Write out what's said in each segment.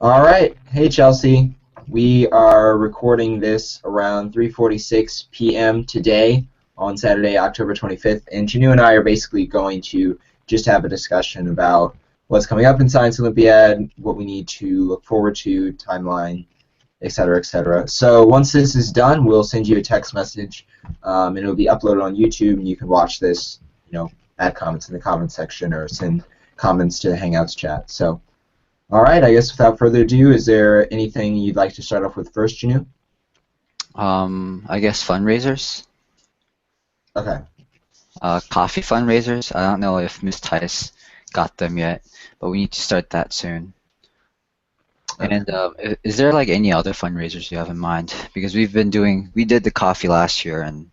All right. Hey, Chelsea. We are recording this around 3:46 p.m. today on Saturday, October 25th, and Janu and I are basically going to just have a discussion about what's coming up in Science Olympiad, what we need to look forward to, timeline, etc., etc. So once this is done, we'll send you a text message, and it'll be uploaded on YouTube, and you can watch this, add comments in the comments section or send comments to the Hangouts chat. So. All right, I guess without further ado, is there anything you'd like to start off with first, Janu? I guess fundraisers. Okay. Coffee fundraisers. I don't know if Miss Tice got them yet, but we need to start that soon. Okay. And is there like any other fundraisers you have in mind? Because we did the coffee last year, and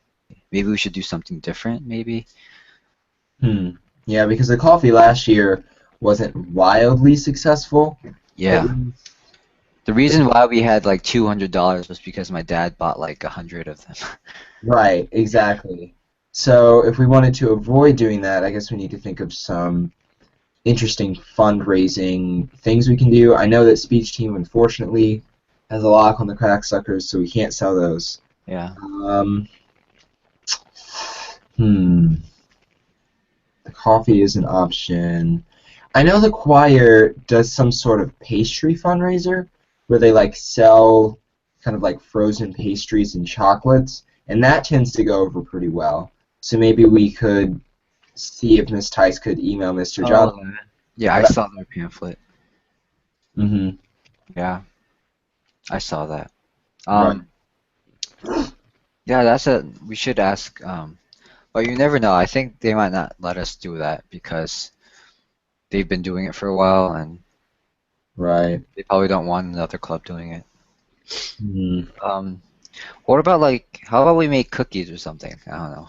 maybe we should do something different, maybe? Yeah, because the coffee last year wasn't wildly successful. Yeah. The reason why we had like $200 was because my dad bought like 100 of them. Right, exactly. So if we wanted to avoid doing that, I guess we need to think of some interesting fundraising things we can do. I know that Speech Team, unfortunately, has a lock on the Cracksuckers, so we can't sell those. Yeah. The coffee is an option. I know the choir does some sort of pastry fundraiser where they like sell kind of like frozen pastries and chocolates, and that tends to go over pretty well. So maybe we could see if Miss Tice could email Mr. Johnson. Yeah, I saw their pamphlet. Mm-hmm. Yeah, I saw that. Right. Yeah, we should ask. But you never know. I think they might not let us do that because they've been doing it for a while, and Right. they probably don't want another club doing it. Mm-hmm. What about how about we make cookies or something? I don't know.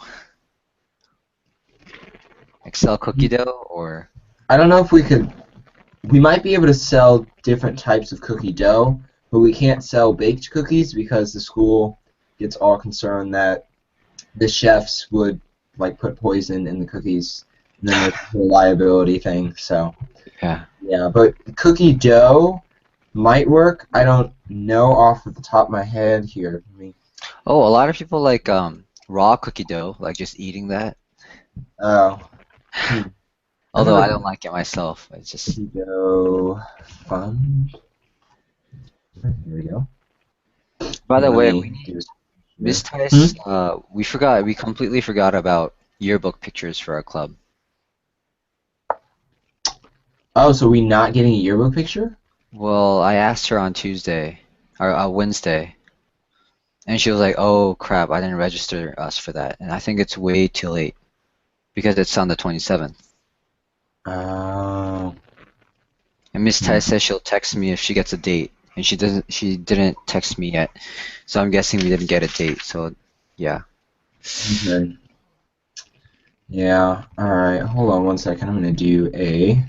Like sell cookie dough or. I don't know if we could. We might be able to sell different types of cookie dough, but we can't sell baked cookies because the school gets all concerned that the chefs would like put poison in the cookies, and then there's a liability thing. So yeah, but cookie dough might work. I don't know off the top of my head here. Oh, a lot of people like raw cookie dough, like just eating that. Oh. Although I don't like it myself. It's just cookie dough fun. Here we go. By the way, Miss Tice, we completely forgot about yearbook pictures for our club. Oh, so we not getting a yearbook picture? Well, I asked her on Tuesday, or Wednesday, and she was like, oh crap, I didn't register us for that. And I think it's way too late, because it's on the 27th. Oh. And Miss Tice says she'll text me if she gets a date. And she didn't text me yet, so I'm guessing we didn't get a date. So, yeah. Okay. Yeah. All right. Hold on one second. I'm gonna do a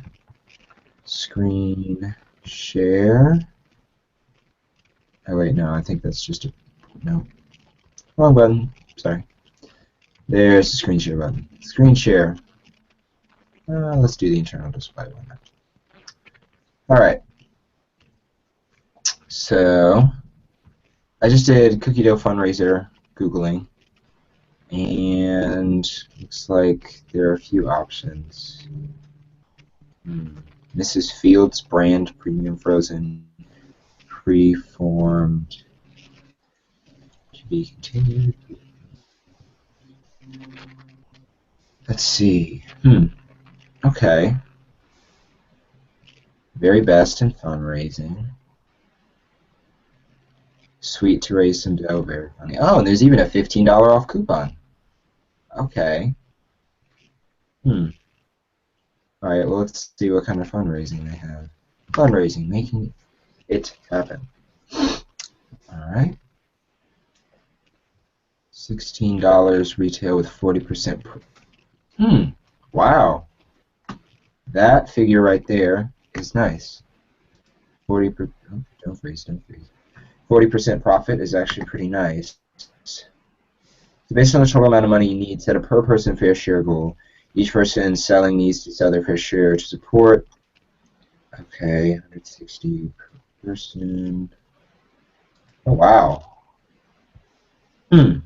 screen share. Oh wait, no. I think that's just a no. Wrong button. Sorry. There's the screen share button. Screen share. Let's do the internal display one. All right. So, I just did cookie dough fundraiser Googling, and looks like there are a few options. Mrs. Fields brand premium frozen, preformed, to be continued. Let's see. Okay. Very best in fundraising. Sweet to raise some dough, very funny. Oh, and there's even a $15 off coupon. Okay. Alright, well, let's see what kind of fundraising they have. Fundraising, making it happen. Alright. $16 retail with 40%. Wow. That figure right there is nice. 40%. Oh, don't freeze, don't freeze. 40% profit is actually pretty nice. So based on the total amount of money you need, set a per person fair share goal. Each person selling needs to sell their fair share to support Okay, 160 per person. Oh wow. Hmm.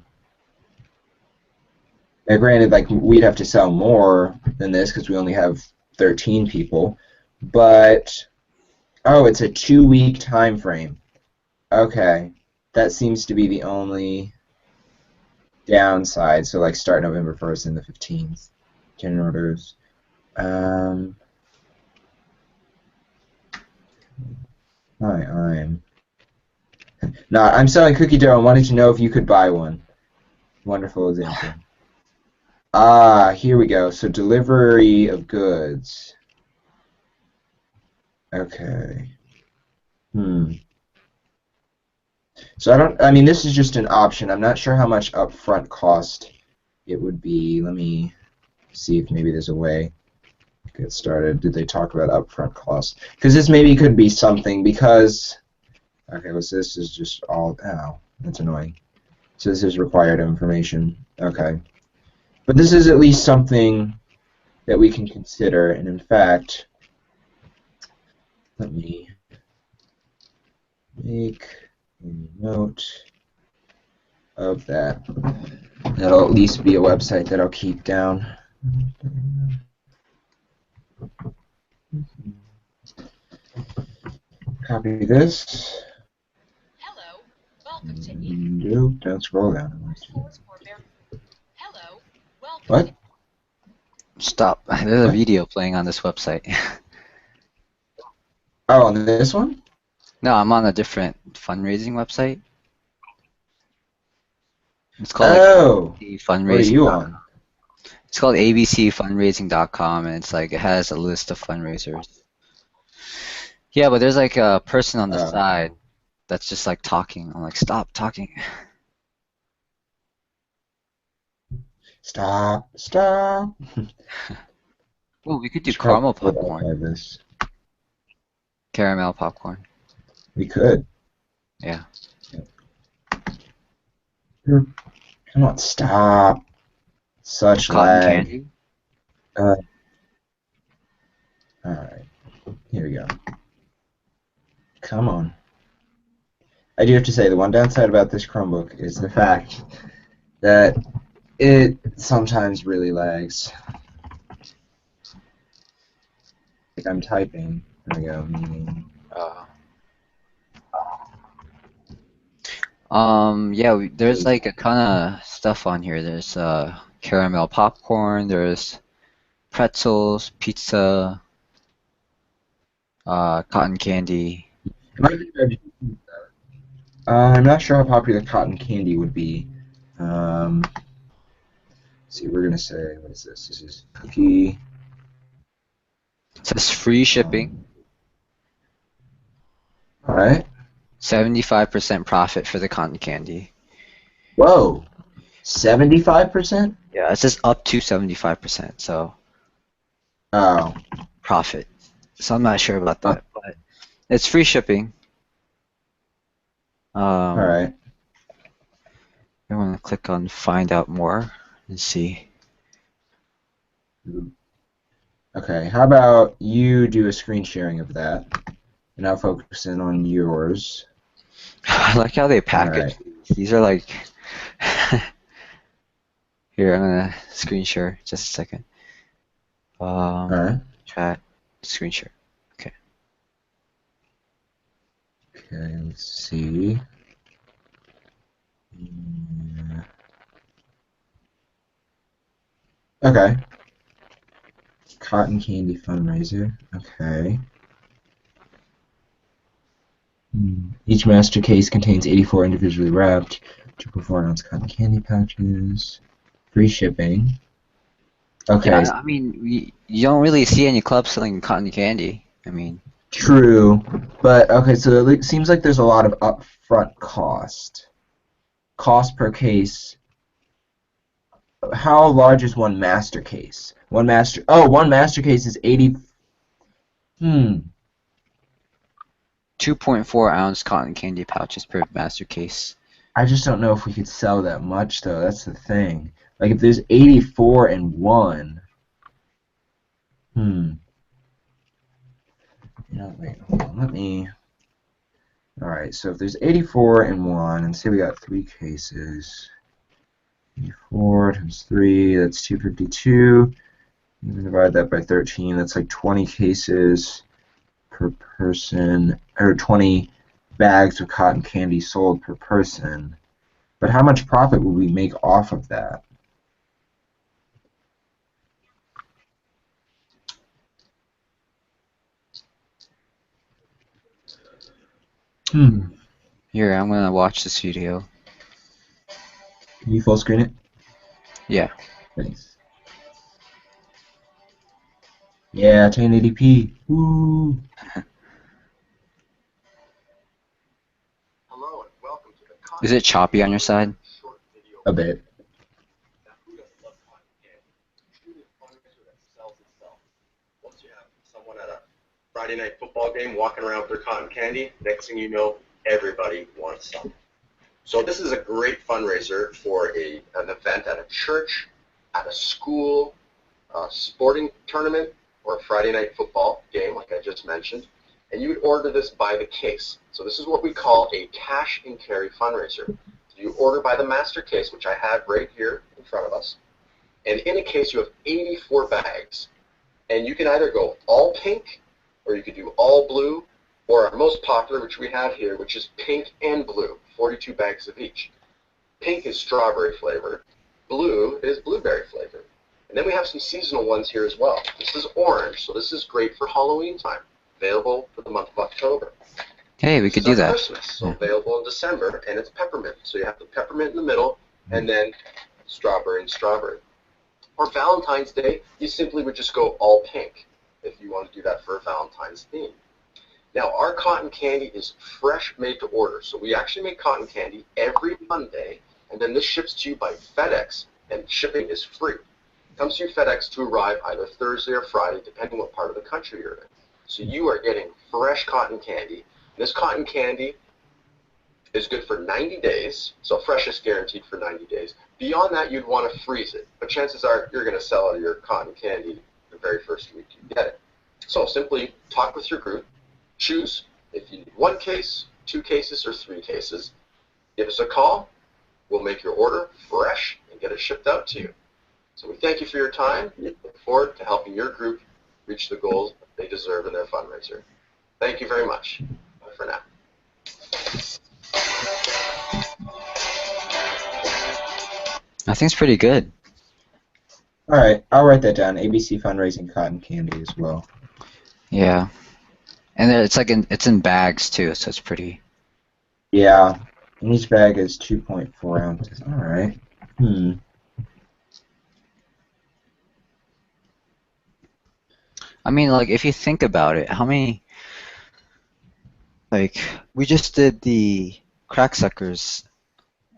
Now, granted, like we'd have to sell more than this because we only have 13 people, but oh, it's a 2-week time frame. Okay, that seems to be the only downside. So like start November 1st and the 15th. 10 orders. Um, Hi, I'm selling cookie dough and wanted to know if you could buy one. Wonderful example. Ah, here we go. So delivery of goods. Okay. Hmm. So I mean, this is just an option. I'm not sure how much upfront cost it would be. Let me see if maybe there's a way to get started. Did they talk about upfront costs? Because this maybe could be something because, okay, what's this is just all, oh, that's annoying. So this is required information. Okay. But this is at least something that we can consider. And in fact, let me make a note of that. That'll at least be a website that I'll keep down. Copy this. Hello, welcome to Nope, don't scroll down. Hello, welcome. What? Stop. There's a video playing on this website. Oh, on this one? No, I'm on a different fundraising website. It's called Oh, ABC what are you fundraising. on? It's called abcfundraising.com, and it's like it has a list of fundraisers. Yeah, but there's like a person on the side that's just like talking. I'm like, stop talking. Stop. Stop. Well, we could do Should probably caramel popcorn. archive this. Caramel popcorn. We could. Yeah. Come on, stop. Such Cotton lag. candy. Alright, here we go. Come on. I do have to say, the one downside about this Chromebook is the fact that it sometimes really lags. Like I'm typing. There we go, meeting. Yeah, there's like a ton of stuff on here. There's caramel popcorn, there's pretzels, pizza, cotton candy. I'm not sure how popular cotton candy would be. Let's see, we're gonna say, what is this? This is cookie. It says free shipping, Alright. 75% profit for the cotton candy. Whoa. 75%? Yeah, it says up to 75%, so Oh. profit. So I'm not sure about that, but it's free shipping. Alright. I want to click on find out more and see. Okay, how about you do a screen sharing of that, and I'll focus in on yours. I like how they package Alright. these are like here, I'm gonna screen share just a second. Alright. Chat, screen share. Okay. Okay, let's see. Yeah. Okay. Cotton candy fundraiser. Okay. Each master case contains 84 individually wrapped 2.4 ounce cotton candy pouches. Free shipping. Okay. Yeah, I mean, you don't really see any clubs selling cotton candy. I mean, True, but okay, so it seems like there's a lot of upfront cost. Cost per case. How large is one master case? One master case is 80. 2.4 ounce cotton candy pouches per master case. I just don't know if we could sell that much though. That's the thing. Like if there's 84 and one. No, wait, hold on. Let me. All right, so if there's 84 in one, and say we got 3 cases, 84 times 3, that's 252. You can divide that by 13, that's like 20 cases per person, or 20 bags of cotton candy sold per person. But how much profit would we make off of that? Here, I'm gonna watch this video. Can you full screen it? Yeah. Thanks. Yeah, 1080p. Woo! Hello and welcome to the Is it choppy on your side? short video. A bit. Now, who doesn't love cotton candy? Truly a fundraiser that sells itself. Once you have someone at a Friday night football game walking around with their cotton candy, next thing you know, everybody wants some. So this is a great fundraiser for an event at a church, at a school, a sporting tournament, or a Friday night football game, like I just mentioned. And you would order this by the case. So this is what we call a cash and carry fundraiser. You order by the master case, which I have right here in front of us. And in a case, you have 84 bags. And you can either go all pink, or you could do all blue, or our most popular, which we have here, which is pink and blue, 42 bags of each. Pink is strawberry flavor. Blue is blueberry flavor. And then we have some seasonal ones here as well. This is orange, so this is great for Halloween time. Available for the month of October. Hey, we could do that. Christmas, so available in December, and it's peppermint. So you have the peppermint in the middle, and then strawberry and strawberry. Or Valentine's Day, you simply would just go all pink if you want to do that for a Valentine's theme. Now, our cotton candy is fresh made to order. So we actually make cotton candy every Monday, and then this ships to you by FedEx, and shipping is free. It comes to you FedEx to arrive either Thursday or Friday, depending what part of the country you're in. So you are getting fresh cotton candy. This cotton candy is good for 90 days, so fresh is guaranteed for 90 days. Beyond that, you'd want to freeze it, but chances are you're going to sell out of your cotton candy the very first week you get it. So simply talk with your group, choose if you need 1 case, 2 cases, or 3 cases. Give us a call. We'll make your order fresh and get it shipped out to you. So we thank you for your time. Look forward to helping your group reach the goals they deserve in their fundraiser. Thank you very much. Bye for now. I think it's pretty good. All right, I'll write that down. ABC fundraising cotton candy as well. Yeah. And then it's like it's in bags too, so it's pretty. Yeah, and each bag is 2.4 ounces. All right. I mean, like if you think about it, how many? Like we just did the crack suckers,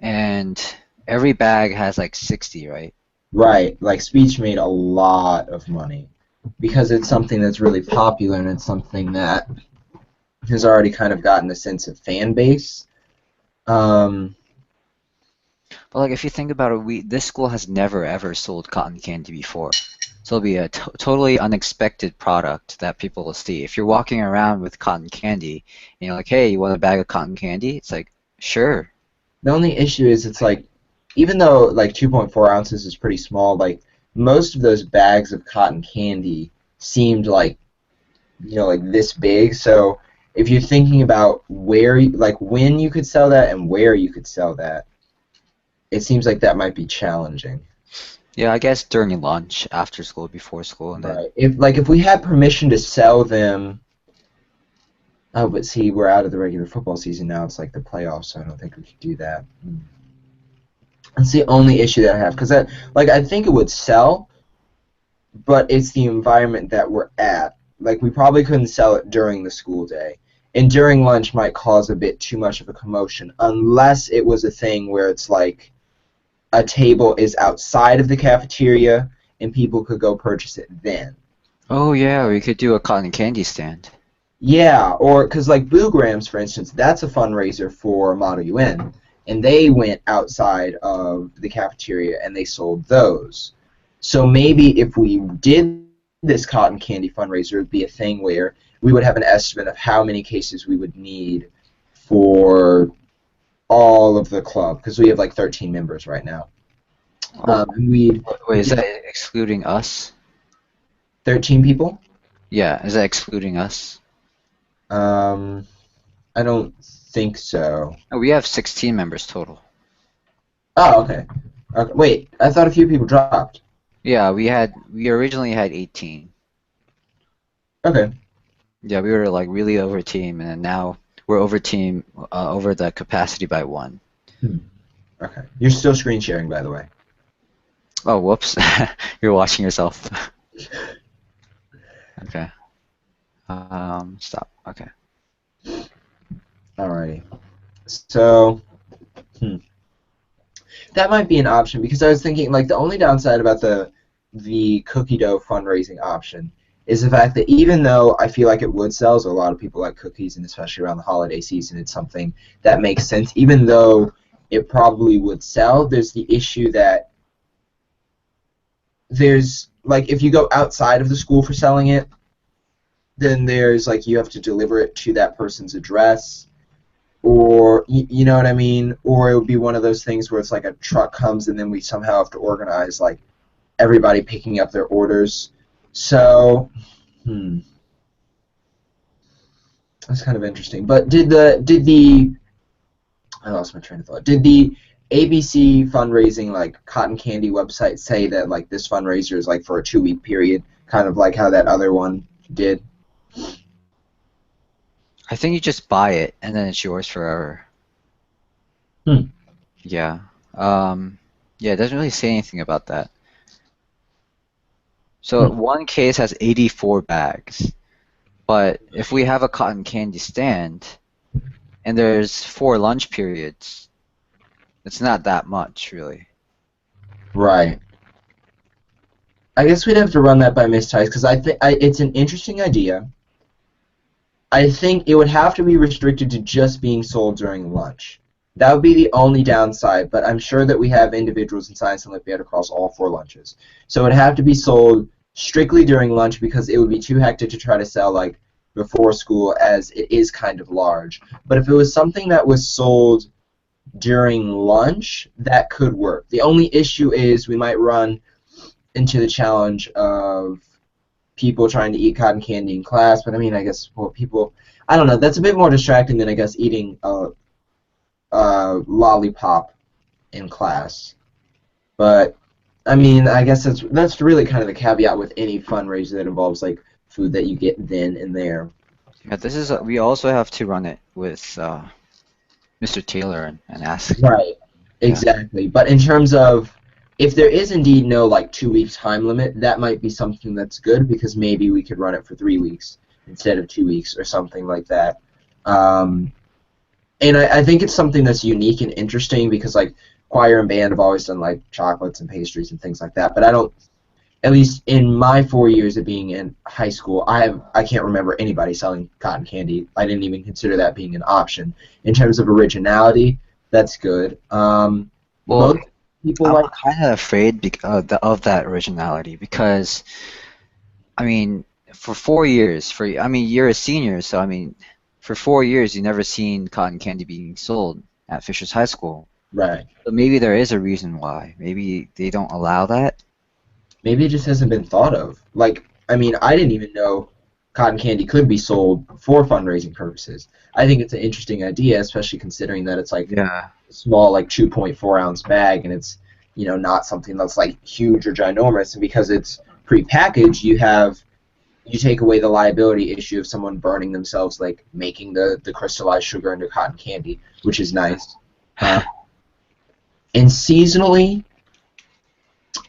and every bag has like 60, right? Right, like Speech made a lot of money because it's something that's really popular and it's something that has already kind of gotten a sense of fan base. But like if you think about it, this school has never ever sold cotton candy before. So it'll be a totally unexpected product that people will see. If you're walking around with cotton candy and you're like, hey, you want a bag of cotton candy? It's like, sure. The only issue is it's like, even though like 2.4 ounces is pretty small, like most of those bags of cotton candy seemed like, you know, like this big. So if you're thinking about where, like when you could sell that and where you could sell that, it seems like that might be challenging. Yeah, I guess during lunch, after school, before school, and then. Right. If we had permission to sell them. Oh, but see, we're out of the regular football season now. It's like the playoffs, so I don't think we could do that. That's the only issue that I have, because I think it would sell, but it's the environment that we're at. Like, we probably couldn't sell it during the school day, and during lunch might cause a bit too much of a commotion, unless it was a thing where it's like a table is outside of the cafeteria, and people could go purchase it then. Oh yeah, we could do a cotton candy stand. Yeah, or because like Boograms, for instance, that's a fundraiser for Model UN, and they went outside of the cafeteria and they sold those. So maybe if we did this cotton candy fundraiser, it'd be a thing where we would have an estimate of how many cases we would need for all of the club, because we have like 13 members right now. And we'd Wait, is that excluding us? 13 people. Yeah, is that excluding us? I don't think so. Oh, we have 16 members total. Oh, okay. Okay. Wait, I thought a few people dropped. Yeah, we originally had 18. Okay. Yeah, we were like really over team, and then now we're over team over the capacity by 1. Okay. You're still screen sharing, by the way. Oh, whoops! You're watching yourself. Okay. Stop. Okay. Alrighty. So, that might be an option, because I was thinking like the only downside about the cookie dough fundraising option is the fact that even though I feel like it would sell, so a lot of people like cookies, and especially around the holiday season, it's something that makes sense. Even though it probably would sell, there's the issue that there's like if you go outside of the school for selling it, then there's like you have to deliver it to that person's address, or you know what I mean, or it would be one of those things where it's like a truck comes and then we somehow have to organize like everybody picking up their orders. So that's kind of interesting. But did the I lost my train of thought. Did the ABC fundraising like cotton candy website say that like this fundraiser is like for a 2-week period, kind of like how that other one did? I think you just buy it and then it's yours forever. Yeah. Yeah, it doesn't really say anything about that. So one case has 84 bags, but if we have a cotton candy stand and there's 4 lunch periods, it's not that much, really. Right. I guess we'd have to run that by Miss Tice, because I think it's an interesting idea. I think it would have to be restricted to just being sold during lunch. That would be the only downside, but I'm sure that we have individuals in Science and Lit Ed across all 4 lunches. So it would have to be sold strictly during lunch, because it would be too hectic to try to sell like before school, as it is kind of large. But if it was something that was sold during lunch, that could work. The only issue is we might run into the challenge of people trying to eat cotton candy in class, but I mean, I guess I don't know, that's a bit more distracting than I guess eating a lollipop in class. But I mean, I guess that's really kind of the caveat with any fundraiser that involves like food that you get then and there. Yeah, we also have to run it with Mr. Taylor and ask. Right. Exactly. But in terms of if there is indeed no like 2-week time limit, that might be something that's good, because maybe we could run it for 3 weeks instead of 2 weeks or something like that. And I think it's something that's unique and interesting, because like choir and band have always done like chocolates and pastries and things like that, but I don't, at least in my 4 years of being in high school, I can't remember anybody selling cotton candy. I didn't even consider that being an option. In terms of originality, that's good. Well, most people I'm like kind of afraid of that originality, because, I mean, for 4 years, you're a senior, so I mean, for 4 years, you've never seen cotton candy being sold at Fishers High School. right. But maybe there is a reason why. Maybe they don't allow that. Maybe it just hasn't been thought of. Like, I mean, I didn't even know cotton candy could be sold for fundraising purposes. I think it's an interesting idea, especially considering that it's like Yeah. a small, like 2.4 ounce bag, and it's, you know, not something that's like huge or ginormous. And because it's prepackaged, you take away the liability issue of someone burning themselves, like making the crystallized sugar into cotton candy, which is nice. And seasonally,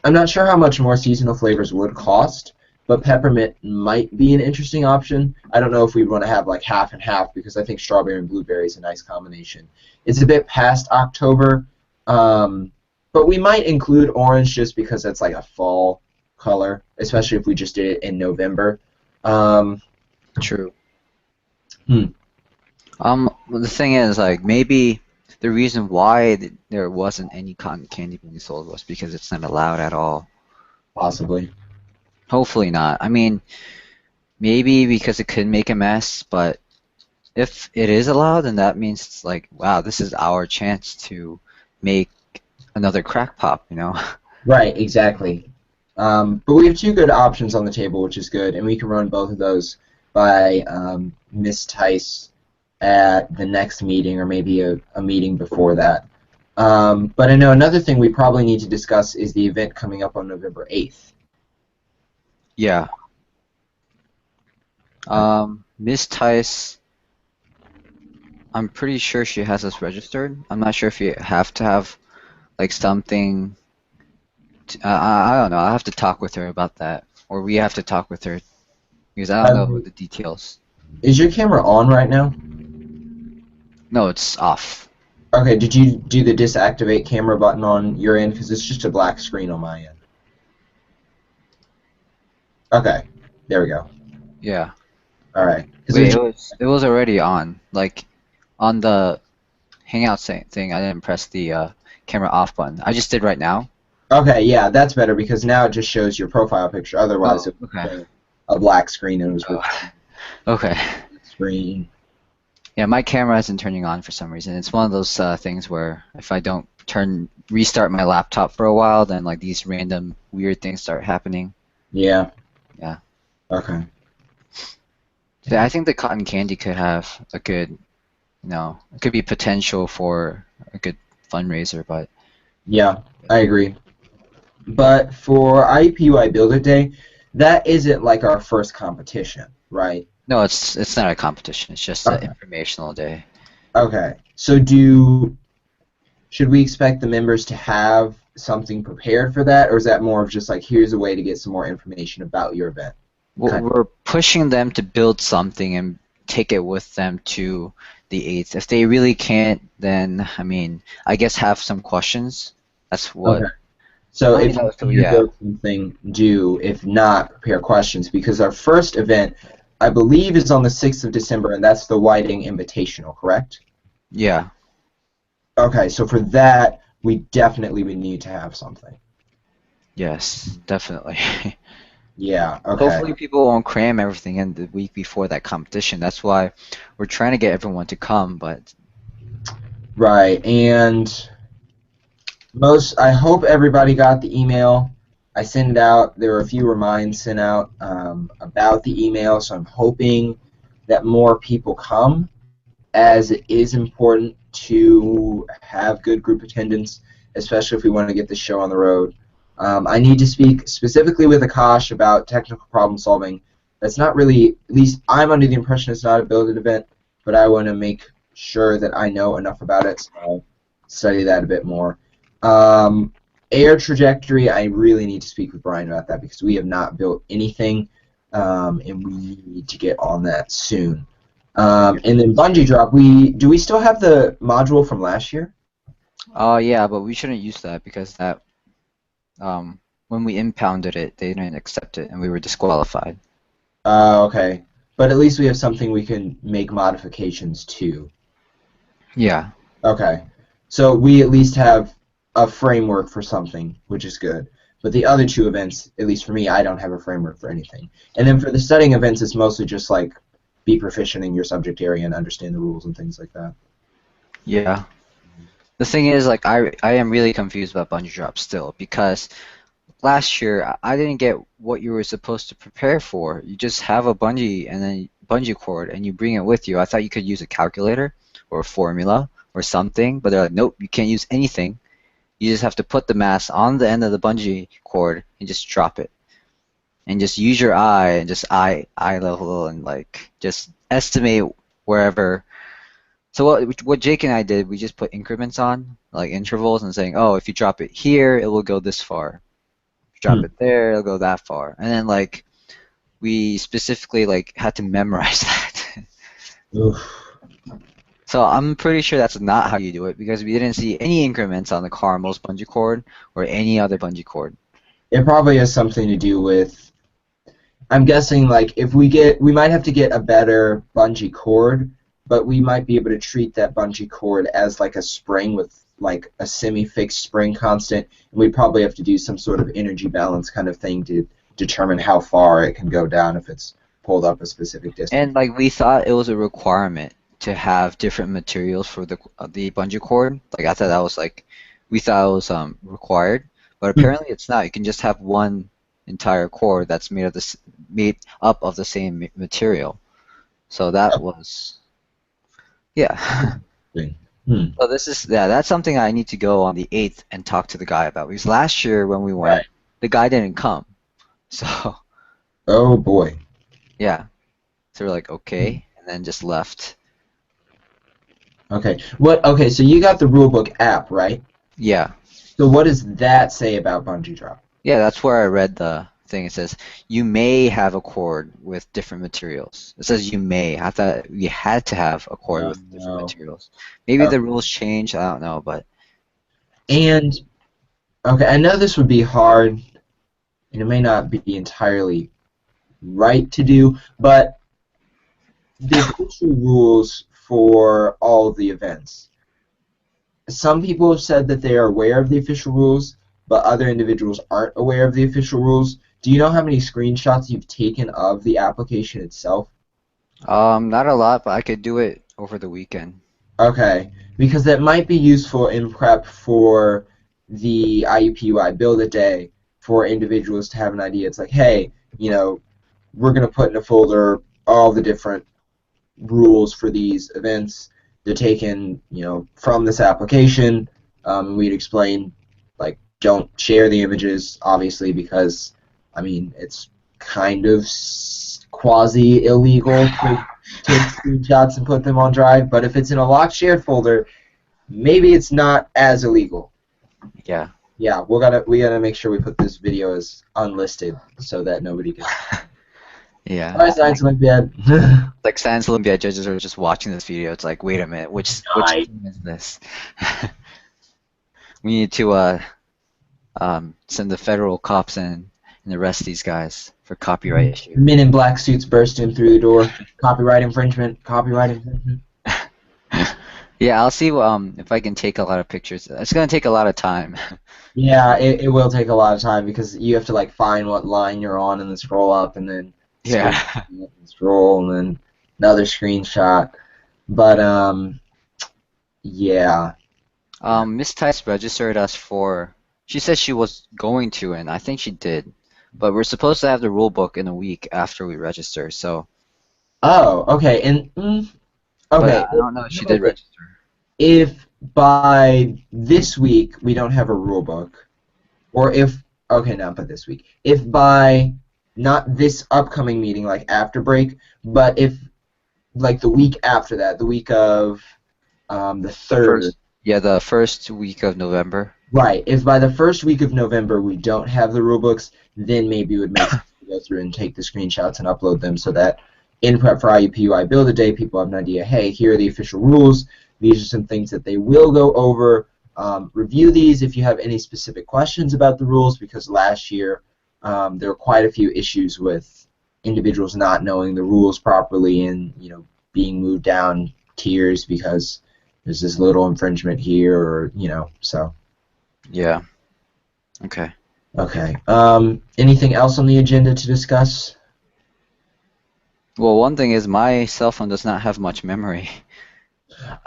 I'm not sure how much more seasonal flavors would cost, but peppermint might be an interesting option. I don't know if we'd want to have like half and half, because I think strawberry and blueberry is a nice combination. It's a bit past October, but we might include orange just because that's like a fall color, especially if we just did it in November. True. The thing is, like, maybe the reason why there wasn't any cotton candy being sold was because it's not allowed at all. Possibly. Hopefully not. I mean, maybe because it could make a mess, but if it is allowed, then that means it's like, wow, this is our chance to make another crack pop, you know? Right, exactly. But we have two good options on the table, which is good, and we can run both of those by Miss Tice at the next meeting or maybe a meeting before that. But I know another thing we probably need to discuss is the event coming up on November 8th. Yeah. Miss Tice, I'm pretty sure she has us registered. I'm not sure if you have to have like something. I don't know. I have to talk with her about that, or we have to talk with her because I don't know the details. Is your camera on right now? No, it's off. Okay, did you do the disactivate camera button on your end? Because it's just a black screen on my end. Okay, there we go. Yeah. All right. Wait, it was already on. Like on the Hangouts thing, I didn't press the camera off button. I just did right now. Okay, yeah, that's better because now it just shows your profile picture. Otherwise, it would Okay. a black screen and it was Okay. screen. Yeah, my camera isn't turning on for some reason. It's one of those things where if I don't restart my laptop for a while, then like these random weird things start happening. Yeah. Yeah. Okay. Yeah, I think the cotton candy could have a good, it could be potential for a good fundraiser, but Yeah, I agree. But for IUPUI Build It Day, that isn't like our first competition, right? no, it's not a competition. It's just an Okay. informational day. Okay. So should we expect the members to have something prepared for that, or is that more of just like here's a way to get some more information about your event? Okay. We're pushing them to build something and take it with them to the 8th. If they really can't, then I guess have some questions. That's what. Okay. So if So, you yeah. build something, do. If not, prepare questions because our first event, I believe, is on the 6th of December, and that's the Whiting Invitational, correct? Yeah. Okay, so for that, we definitely would need to have something. Yes, definitely. Yeah, okay. Hopefully people won't cram everything in the week before that competition. That's why we're trying to get everyone to come, but Right, and I hope everybody got the email. I sent it out. There were a few reminders sent out about the email, so I'm hoping that more people come, as it is important to have good group attendance, especially if we want to get the show on the road. I need to speak specifically with Akash about technical problem solving. That's not really, at least I'm under the impression it's not a build-it event, but I want to make sure that I know enough about it, so I'll study that a bit more. Air trajectory, I really need to speak with Brian about that because we have not built anything, and we need to get on that soon. And then bungee drop, do we still have the module from last year? yeah, but we shouldn't use that because that when we impounded it, they didn't accept it and we were disqualified. Okay. But at least we have something we can make modifications to. Yeah. Okay. So we at least have a framework for something, which is good. But the other two events, at least for me, I don't have a framework for anything. And then for the studying events, it's mostly just like be proficient in your subject area and understand the rules and things like that. Yeah. The thing is, like, I am really confused about bungee drop still because last year I didn't get what you were supposed to prepare for. You just have a bungee and then bungee cord and you bring it with you. I thought you could use a calculator or a formula or something, but they're like, nope, you can't use anything. You just have to put the mass on the end of the bungee cord and just drop it. And just use your eye and just eye level and like just estimate wherever. So what Jake and I did, we just put increments on, like intervals, and saying, oh, if you drop it here, it will go this far. If you drop it there, it'll go that far. And then like we specifically like had to memorize that. Oof. So I'm pretty sure that's not how you do it because we didn't see any increments on the Carmel's bungee cord or any other bungee cord. It probably has something to do with, I'm guessing like if we might have to get a better bungee cord, but we might be able to treat that bungee cord as like a spring with like a semi-fixed spring constant, and we'd probably have to do some sort of energy balance kind of thing to determine how far it can go down if it's pulled up a specific distance. And like we thought it was a requirement to have different materials for the bungee cord. Like I thought that was like we thought it was required, but apparently it's not. You can just have one entire cord that's made up of the same material. So that was yeah. Hmm. So that's something I need to go on the 8th and talk to the guy about because last year when we went, Right. the guy didn't come. So Oh boy. yeah. So we're like, okay, and then just left. Okay. Okay, so you got the rulebook app, right? Yeah. So what does that say about bungee drop? Yeah, that's where I read the thing. It says you may have a cord with different materials. It says you may. I thought you had to have a cord Oh, with different no. materials. Maybe the Okay. rules changed. I don't know, but And okay, I know this would be hard, and it may not be entirely right to do, but the official rules for all of the events. Some people have said that they are aware of the official rules, but other individuals aren't aware of the official rules. Do you know how many screenshots you've taken of the application itself? not a lot. But I could do it over the weekend. Okay, because that might be useful in prep for the IUPUI Build a Day for individuals to have an idea. It's like, hey, we're going to put in a folder all the different rules for these events. They're taken, from this application. We'd explain, like, don't share the images, obviously, because, it's kind of quasi illegal to take screenshots and put them on Drive. But if it's in a locked shared folder, maybe it's not as illegal. Yeah. Yeah, we gotta make sure we put this video as unlisted so that nobody can. Yeah. All right, Science Olympiad. Like Science Olympiad judges are just watching this video. It's like, wait a minute, which Right. team is this? We need to send the federal cops in and arrest these guys for copyright issue. Men in black suits burst in through the door. Copyright infringement. Copyright infringement. Yeah, I'll see if I can take a lot of pictures. It's gonna take a lot of time. Yeah, it will take a lot of time because you have to find what line you're on and then scroll up and then Yeah. scroll and then another screenshot. But yeah. Miss Tice registered us for. She said she was going to, and I think she did. But we're supposed to have the rule book in a week after we register. So. Oh, okay. And But okay. I don't know if she did register. If by this week we don't have a rule book, or if not by this week. If by not this upcoming meeting, like after break, but if the week after that, the week of the 3rd. The first week of November. Right. If by the first week of November we don't have the rule books, then maybe it would make sense to go through and take the screenshots and upload them so that in prep for IUPUI Build a Day, people have an idea, hey, here are the official rules. These are some things that they will go over. Review these if you have any specific questions about the rules, because last year there were quite a few issues with individuals not knowing the rules properly and being moved down tiers because there's this little infringement here, or so. Yeah. Okay. Okay. Anything else on the agenda to discuss? Well, one thing is my cell phone does not have much memory.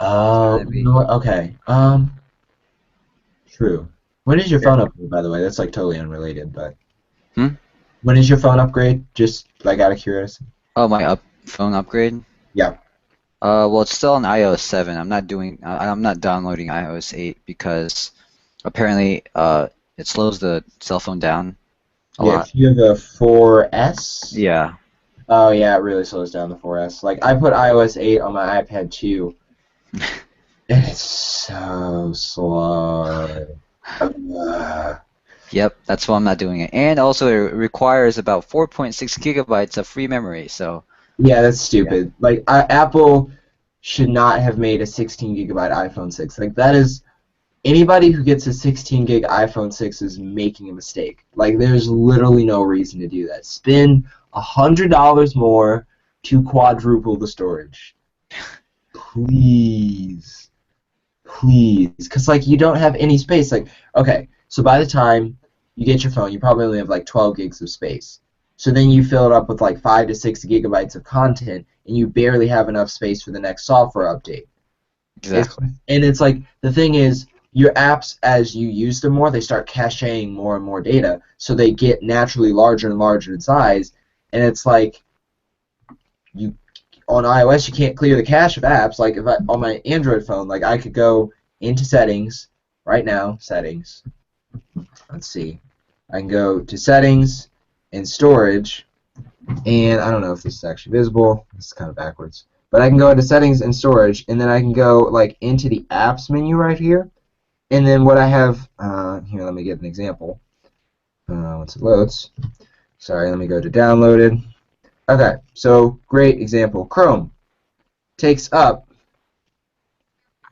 Oh, okay. True. When is your phone upgrade, by the way? That's totally unrelated, but. When is your phone upgrade? Just out of curiosity. Oh, my phone upgrade? Yeah. Well, it's still on iOS 7. I'm not downloading iOS 8 because apparently it slows the cell phone down a lot. If you have a 4S. Yeah. Oh yeah, it really slows down the 4S. I put iOS 8 on my iPad 2. And it's so slow. Yep, that's why I'm not doing it. And also it requires about 4.6 gigabytes of free memory, so. Yeah, that's stupid. Apple should not have made a 16 gigabyte iPhone 6. That is, anybody who gets a 16 gig iPhone 6 is making a mistake. There's literally no reason to do that. Spend $100 more to quadruple the storage. Please. Because, you don't have any space. Okay, so by the time you get your phone, you probably only have, 12 gigs of space. So then you fill it up with like 5 to 6 gigabytes of content, and you barely have enough space for the next software update. Exactly. And it's like, the thing is, your apps, as you use them more, they start caching more and more data, so they get naturally larger and larger in size, and it's like, you on iOS you can't clear the cache of apps. Like if on my Android phone, like I could go into settings right now, settings. Let's see. I can go to settings and storage, and I don't know if this is actually visible. This is kind of backwards. But I can go into settings and storage, and then I can go like into the apps menu right here. And then what I have here, let me get an example. Once it loads. Sorry, let me go to downloaded. Okay, so great example. Chrome takes up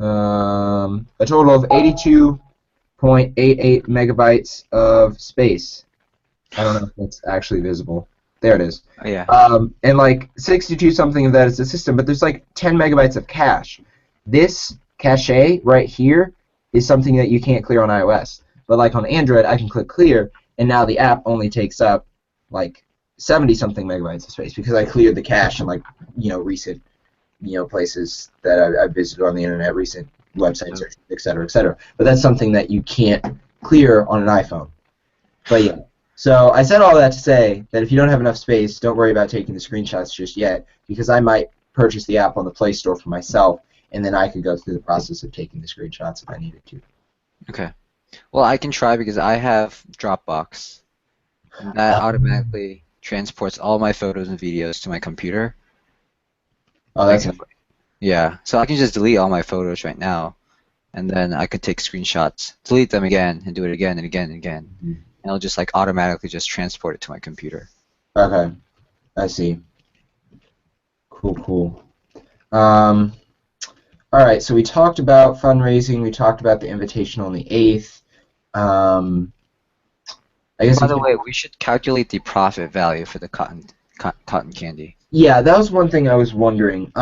a total of 82.88 megabytes of space. I don't know if that's actually visible. There it is. Oh, yeah. And like 62 something of that is the system, but there's like 10 megabytes of cache. This cache right here is something that you can't clear on iOS. But like on Android, I can click clear, and now the app only takes up like 70 something megabytes of space because I cleared the cache in like recent places that I've visited on the internet, recent websites, et cetera, et cetera. But that's something that you can't clear on an iPhone. But yeah. So I said all that to say that if you don't have enough space, don't worry about taking the screenshots just yet, because I might purchase the app on the Play Store for myself, and then I could go through the process of taking the screenshots if I needed to. Okay. Well, I can try because I have Dropbox, and that automatically transports all my photos and videos to my computer. Oh, that's nice. Yeah, so I can just delete all my photos right now, and then I could take screenshots, delete them again, and do it again and again and again. And it'll just like automatically just transport it to my computer. Okay, I see. Cool. All right, so we talked about fundraising. We talked about the invitational on the 8th. I guess. By the way, we should calculate the profit value for the cotton candy. Yeah, that was one thing I was wondering.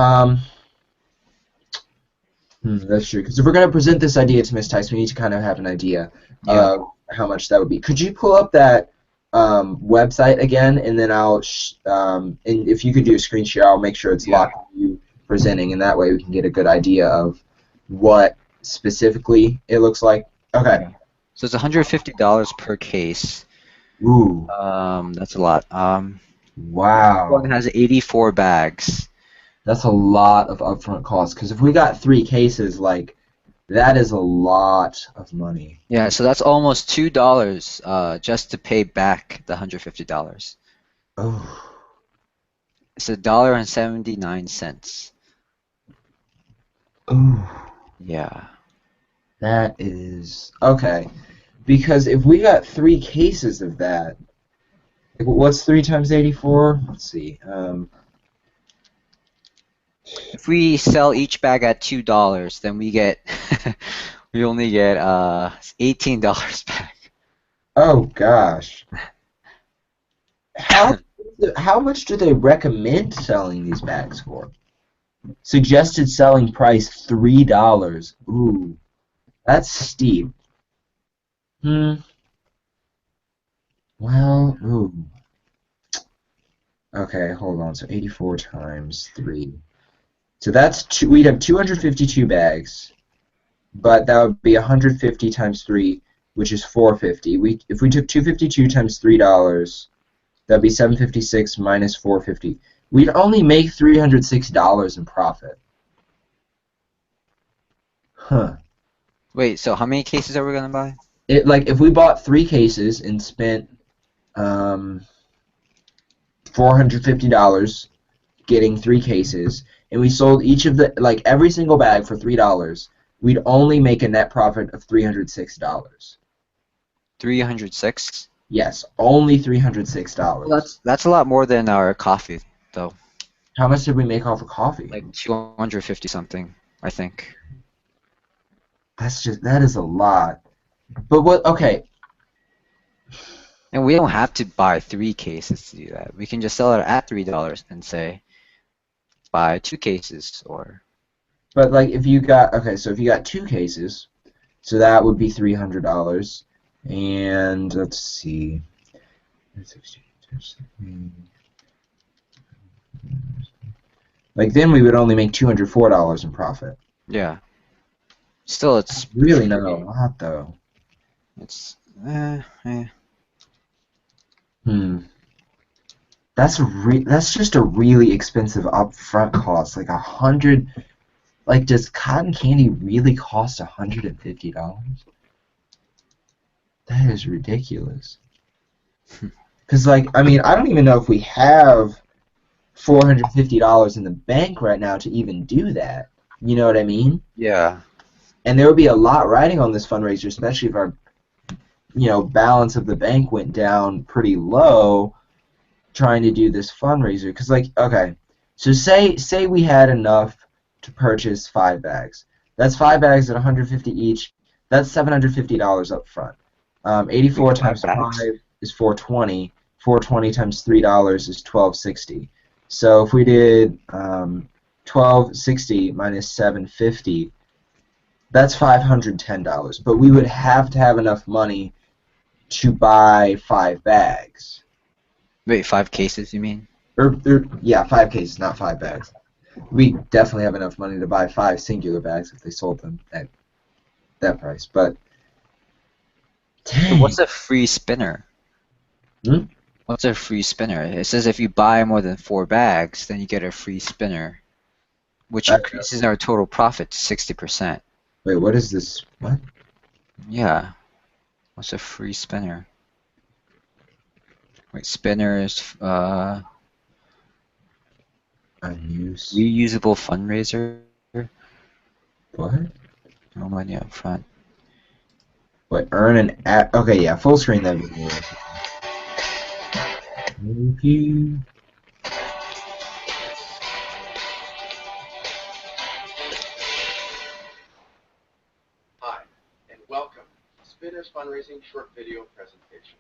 That's true, because if we're going to present this idea to Ms. Tice, we need to kind of have an idea of how much that would be. Could you pull up that website again, and then and if you could do a screen share, I'll make sure it's locked to you presenting, and that way we can get a good idea of what specifically it looks like. Okay. So it's $150 per case. Ooh. That's a lot. Wow. One has 84 bags. That's a lot of upfront costs, because if we got 3 cases, like, that is a lot of money. Yeah, so that's almost $2 just to pay back the $150. Oh. It's $1.79. Ooh. Yeah. That is okay. Because if we got 3 cases of that, what's 3 times 84? Let's see. If we sell each bag at $2, then we get we only get $18 back. Oh gosh. How much do they recommend selling these bags for? Suggested selling price $3. Ooh, that's steep. Well, ooh. Okay, hold on. So 84 times 3. So that's we'd have 252 bags, but that would be 150 times 3, which is 450. If we took 252 times $3, that'd be 756 minus 450. We'd only make $306 in profit. Huh. Wait, so how many cases are we gonna buy? If we bought 3 cases and spent $450 getting 3 cases, and we sold each of every single bag for $3, we'd only make a net profit of $306. 306? Yes, only $306. Well, that's a lot more than our coffee, though. How much did we make off of coffee? Like 250 something, I think. That is a lot. But okay. And we don't have to buy 3 cases to do that. We can just sell it at $3 and say, buy 2 cases or. But if you got 2 cases, so that would be $300. And let's see. Like then we would only make $204 in profit. Yeah. Still, it's Really not a lot though. It's That's just a really expensive upfront cost. Like 100. Like, does cotton candy really cost $150? That is ridiculous. Because, like, I mean, I don't even know if we have $450 in the bank right now to even do that. You know what I mean? yeah. And there would be a lot riding on this fundraiser, especially if our, balance of the bank went down pretty low trying to do this fundraiser. Because, like, okay, so say we had enough to purchase 5 bags. That's 5 bags at 150 each. That's $750 up front. 84 Wait, times 5 bags? is 420. 420 times $3 is 1260. So if we did 1260 minus 750, that's $510. But we would have to have enough money to buy 5 bags. Wait, 5 cases, you mean? Yeah, 5 cases, not 5 bags. We definitely have enough money to buy 5 singular bags if they sold them at that price. But So dang. what's a free spinner? What's a free spinner? It says if you buy more than 4 bags, then you get a free spinner, which increases our total profit to 60%. Wait, what is this? What? Yeah. What's a free spinner? Wait, spinners, Unused. reusable fundraiser? What? No money up front. What? Earn an ad. Okay, yeah, full screen that video. Thank you. Hi, and welcome to Spinners Fundraising Short Video Presentation.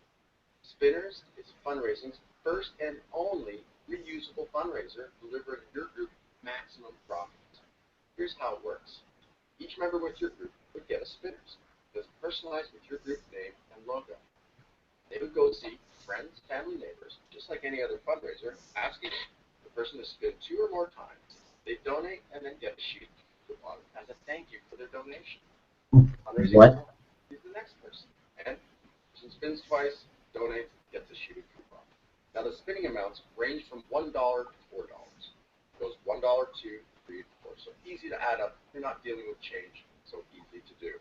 Spinners is fundraising's first and only reusable fundraiser delivering your group maximum profit. Here's how it works. Each member with your group would get a Spinners that's personalized with your group name and logo. They would go see friends, family, neighbors, just like any other fundraiser, asking the person to spin 2 or more times. They donate and then get a sheet coupon as a thank you for their donation. Fundraising What? is the next person. And person spins twice, donates, gets a sheet coupon. Now the spinning amounts range from $1 to $4. It goes $1, 2, 3, 4. So easy to add up. You're not dealing with change. So easy to do.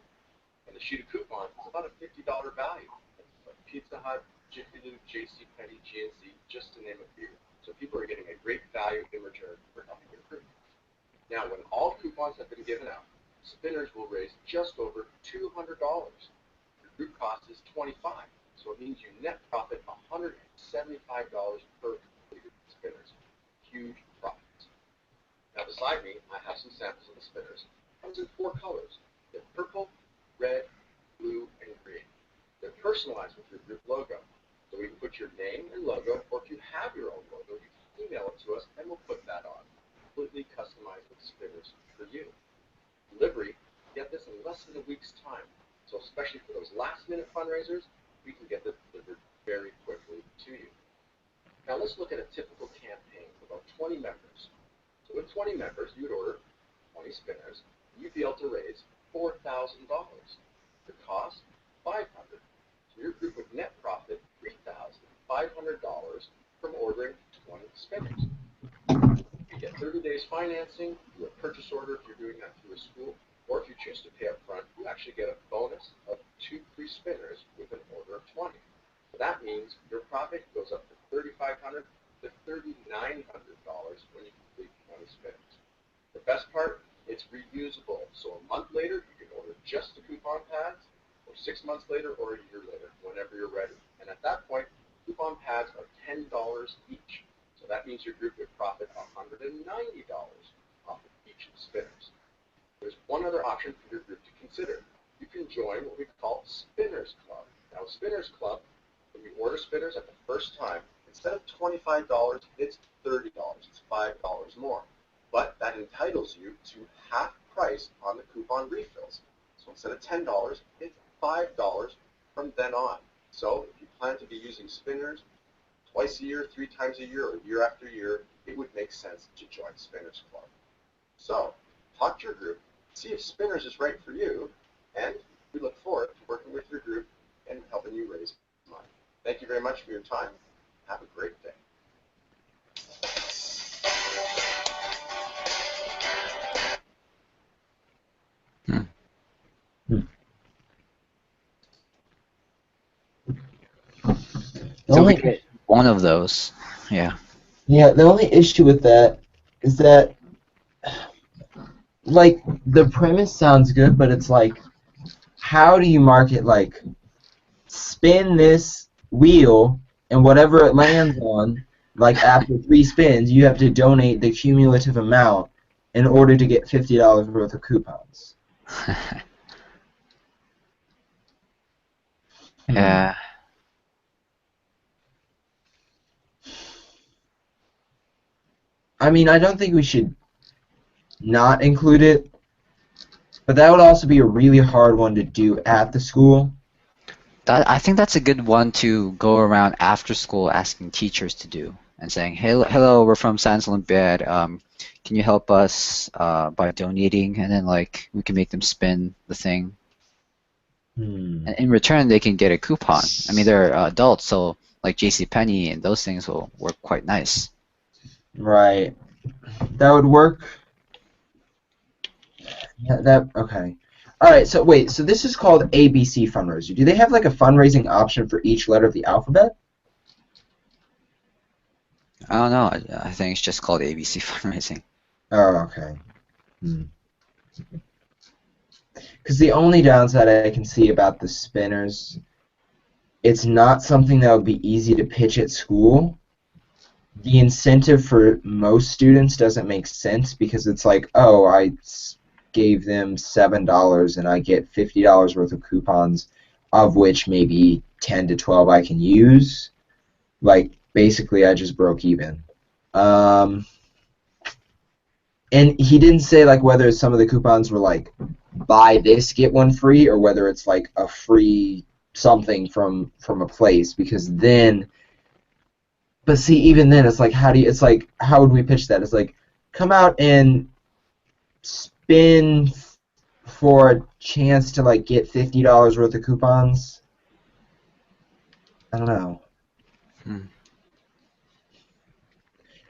And the sheet of coupon is about a $50 value. It's like Pizza Hut, Jiffy Lube, JCPenney, GNC, just to name a few. So people are getting a great value in return for helping your group. Now, when all coupons have been given out, spinners will raise just over $200. Your group cost is $25, so it means you net profit $175 per completed spinners. Huge profits. Now, beside me, I have some samples of the spinners. It comes in 4 colors. They're purple, red, blue, and green. They're personalized with your group logo. So we can put your name and logo, or if you have your own logo, you can email it to us and we'll put that on. Completely customized with spinners for you. Delivery, get this in less than a week's time. So especially for those last minute fundraisers, we can get this delivered very quickly to you. Now let's look at a typical campaign with about 20 members. So with 20 members, you'd order 20 spinners, and you'd be able to raise $4,000. Your cost, $500. So your group would net profit $3,500 from ordering 20 spinners. You get 30 days financing, do a purchase order if you're doing that through a school, or if you choose to pay up front, you actually get a bonus of 2 free spinners with an order of 20. So that means your profit goes up from $3,500 to $3,900 when you complete 20 spinners. The best part, it's reusable. So a month later, you can order just the coupon pads, or 6 months later, or a year later, whenever you're ready. And at that point, coupon pads are $10 each. So that means your group would profit $190 off of each of the spinners. There's one other option for your group to consider. You can join what we call Spinners Club. Now, Spinners Club, when you order spinners at the first time, instead of $25, it's $30. It's $5 more. But that entitles you to half price on the coupon refills. So instead of $10, it's $5 from then on. So if you plan to be using spinners twice a year, 3 times a year, or year after year, it would make sense to join Spinners Club. So, talk to your group, see if Spinners is right for you, and we look forward to working with your group and helping you raise money. Thank you very much for your time. Have a great day. So we get one of those. Yeah. Yeah, the only issue with that is that, like, the premise sounds good, but it's like, how do you market, like, spin this wheel, and whatever it lands on, like, after 3 spins, you have to donate the cumulative amount in order to get $50 worth of coupons. Yeah. I mean, I don't think we should not include it, but that would also be a really hard one to do at the school. I think that's a good one to go around after school asking teachers to do and saying, "Hey, hello, we're from Science Olympiad. Can you help us by donating?" And then like we can make them spin the thing. And in return, they can get a coupon. I mean, they're adults, so like JCPenney and those things will work quite nice. Right. That would work. Yeah, okay. All right, so wait, so this is called ABC Fundraiser. Do they have like a fundraising option for each letter of the alphabet? I don't know. I think it's just called ABC fundraising. Oh, okay. Because the only downside I can see about the spinners, it's not something that would be easy to pitch at school. The incentive for most students doesn't make sense because it's like, oh, I gave them $7 and I get $50 worth of coupons, of which maybe 10 to 12 I can use. Like, basically, I just broke even. And he didn't say like whether some of the coupons were like buy this get one free or whether it's like a free something from a place, because then, but see, even then it's like how would we pitch that? It's like, come out and spin for a chance to like get $50 worth of coupons. I don't know.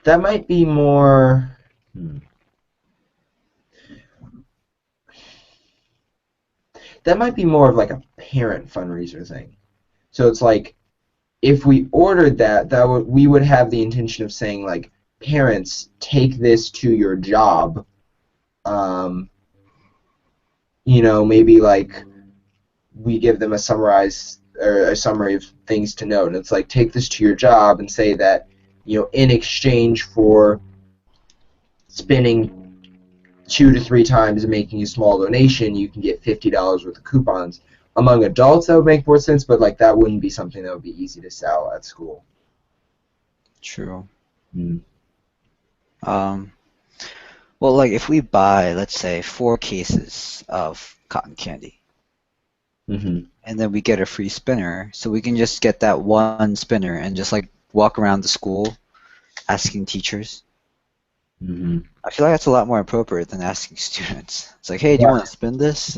That might be more. That might be more of like a parent fundraiser thing. So it's like, if we ordered that, we would have the intention of saying like, parents, take this to your job. Maybe like we give them a summary of things to note, and it's like, take this to your job and say that, in exchange for spinning 2 to 3 times and making a small donation, you can get $50 worth of coupons. Among adults, that would make more sense, but like that wouldn't be something that would be easy to sell at school. True. Well, like if we buy, let's say, 4 cases of cotton candy, and then we get a free spinner, so we can just get that one spinner and just like walk around the school asking teachers. I feel like that's a lot more appropriate than asking students. It's like, hey, do you want to spin this?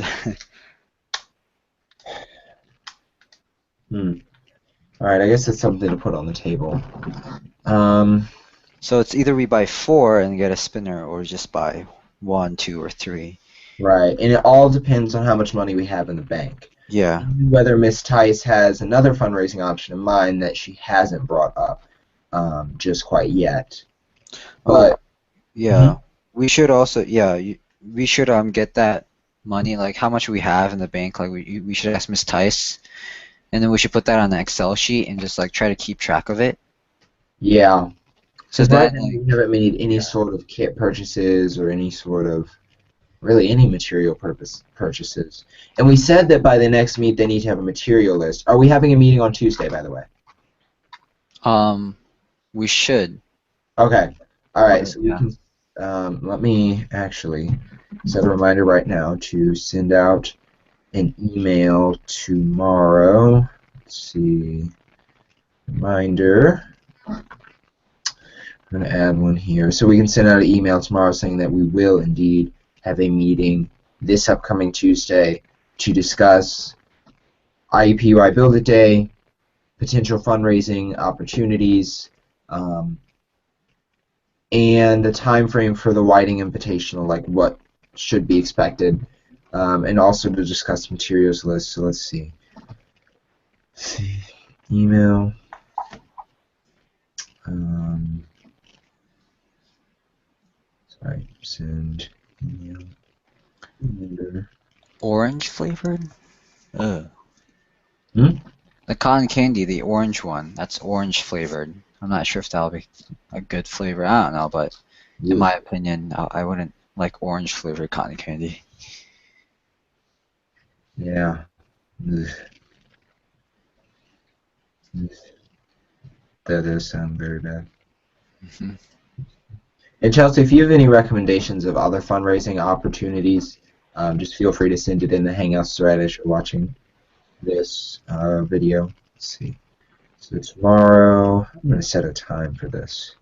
All right, I guess it's something to put on the table. So it's either we buy 4 and get a spinner, or just buy 1, 2, or 3. Right, and it all depends on how much money we have in the bank. Yeah. Whether Miss Tice has another fundraising option in mind that she hasn't brought up just quite yet. But yeah, we should also we should get that money, like how much we have in the bank. Like we should ask Miss Tice, and then we should put that on the Excel sheet and just like try to keep track of it. Yeah. So that then we haven't made any sort of kit purchases or any sort of really any material purchases. And we said that by the next meet they need to have a material list. Are we having a meeting on Tuesday, by the way? We should. Okay. All right. So we can. Let me actually set a reminder right now to send out an email tomorrow. Let's see. Reminder. I'm going to add one here. So we can send out an email tomorrow saying that we will indeed have a meeting this upcoming Tuesday to discuss IEPUI Build It Day, potential fundraising opportunities, and the time frame for the Whiting Invitational, like what should be expected, and also to discuss materials list. So let's see. Email. Sorry, send email. Remember. Orange flavored? Ugh. Hmm? The cotton candy, the orange one, that's orange flavored. I'm not sure if that'll be a good flavor. I don't know, but in my opinion, I wouldn't like orange flavored cotton candy. Yeah. Ugh. That does sound very bad. Mm-hmm. And Chelsea, if you have any recommendations of other fundraising opportunities, just feel free to send it in the Hangouts thread as you're watching this video. Let's see. So tomorrow, I'm going to set a time for this.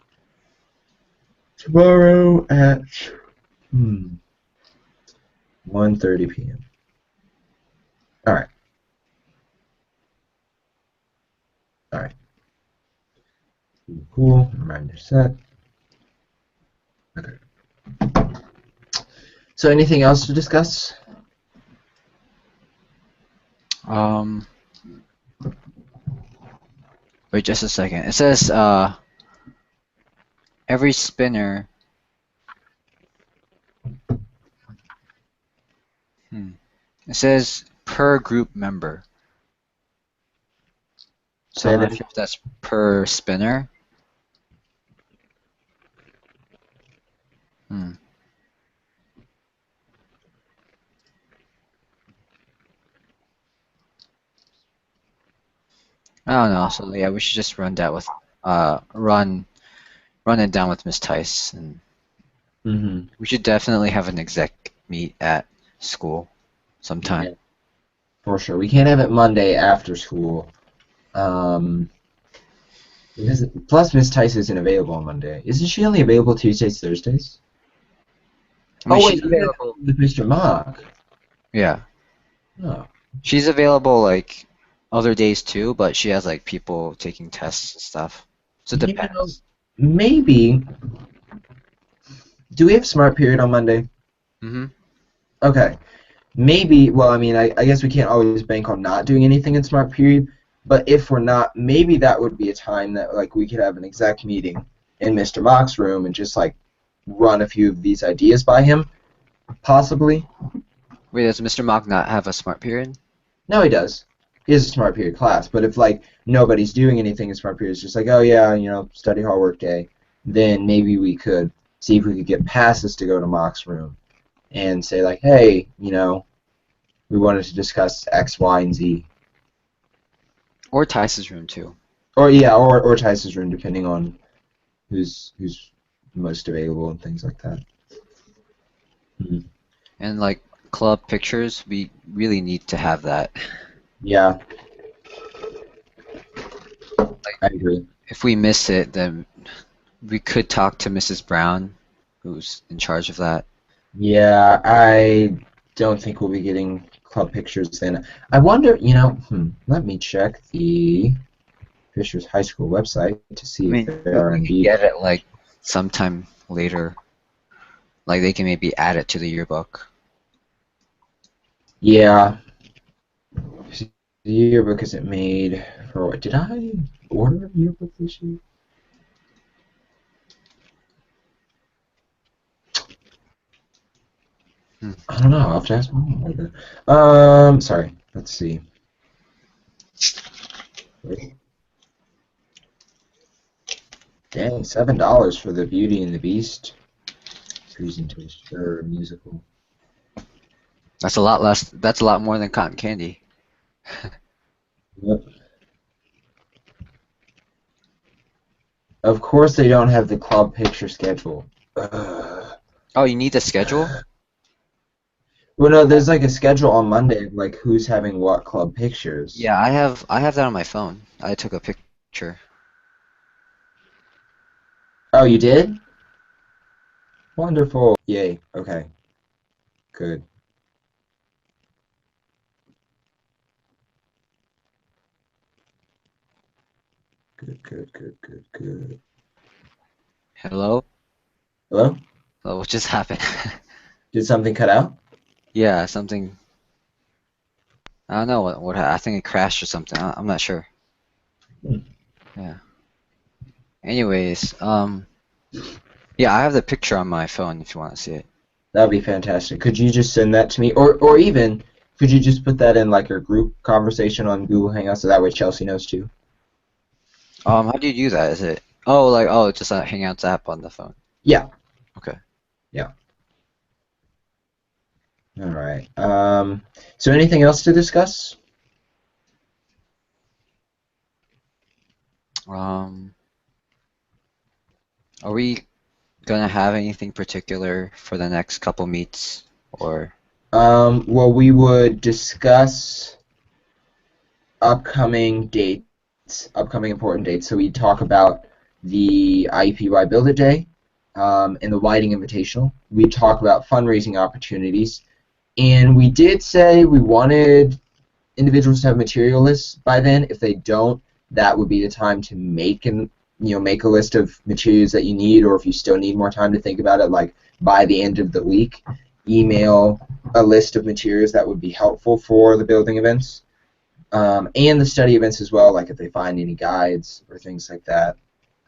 Tomorrow at 1:30 p.m. All right. All right. Cool. Reminder set. Okay. So anything else to discuss? Wait just a second. It says every spinner. It says per group member. So I'm not sure if that's per spinner. I don't know. So yeah, we should just run that with run it down with Miss Tice, and we should definitely have an exec meet at school sometime. Yeah, for sure. We can't have it Monday after school. Plus, Miss Tice isn't available on Monday. Isn't she only available Tuesdays, Thursdays? I mean, Oh, wait, she's available with Mr. Mock. Yeah. Oh. She's available like other days too, but she has like people taking tests and stuff. So it depends. Maybe. Do we have Smart Period on Monday? Mm-hmm. Okay. Maybe, well, I mean, I guess we can't always bank on not doing anything in Smart Period, but if we're not, maybe that would be a time that, like, we could have an exec meeting in Mr. Mock's room and just, like, run a few of these ideas by him, possibly. Wait, does Mr. Mock not have a smart period? No, he does. He has a Smart Period class, but if, like, nobody's doing anything in Smart Period, it's just like, oh, yeah, you know, study hall work day, then maybe we could see if we could get passes to go to Mock's room and say, like, hey, you know, we wanted to discuss X, Y, and Z. Or Tice's room too. Or yeah, or Tice's room, depending on who's most available and things like that. And like club pictures, we really need to have that. Yeah. Like, I agree. if we miss it, then we could talk to Mrs. Brown, who's in charge of that. Yeah, I don't think we'll be getting club pictures then. I wonder, you know, let me check the Fishers High School website to see if there are we indeed. can get it like sometime later. Like they can maybe add it to the yearbook. Yeah. The yearbook isn't made for what? Did I order a yearbook this year? I don't know. I'll have to ask my mom. Sorry. Let's see. Dang, $7 for the Beauty and the Beast presentation or musical. That's a lot less. That's a lot more than cotton candy. Yep. Of course, they don't have the club picture schedule. Oh, you need the schedule? Well, no, there's like a schedule on Monday of like who's having what club pictures. Yeah, I have that on my phone. I took a picture. Oh, you did? Wonderful. Yay. Okay. Good. Good. Hello? Hello? Oh, what just happened? Did something cut out? Yeah, something. I don't know I think it crashed or something. I'm not sure. Hmm. Yeah. Anyways, yeah, I have the picture on my phone if you want to see it. That would be fantastic. Could you just send that to me? Or even, could you just put that in like a group conversation on Google Hangouts so that way Chelsea knows too? How do you do that? Is it? Oh, like it's just a Hangouts app on the phone. Yeah. Okay. Yeah. All right. So anything else to discuss? Um, are we gonna have anything particular for the next couple meets or? Well, we would discuss upcoming dates, upcoming important dates. So we talk about the IUPUI Build It Day and the Whiting Invitational. We talk about fundraising opportunities. And we did say we wanted individuals to have material lists by then. If they don't, that would be the time to make make a list of materials that you need, or if you still need more time to think about it, like by the end of the week, email a list of materials that would be helpful for the building events. And the study events as well, like if they find any guides or things like that.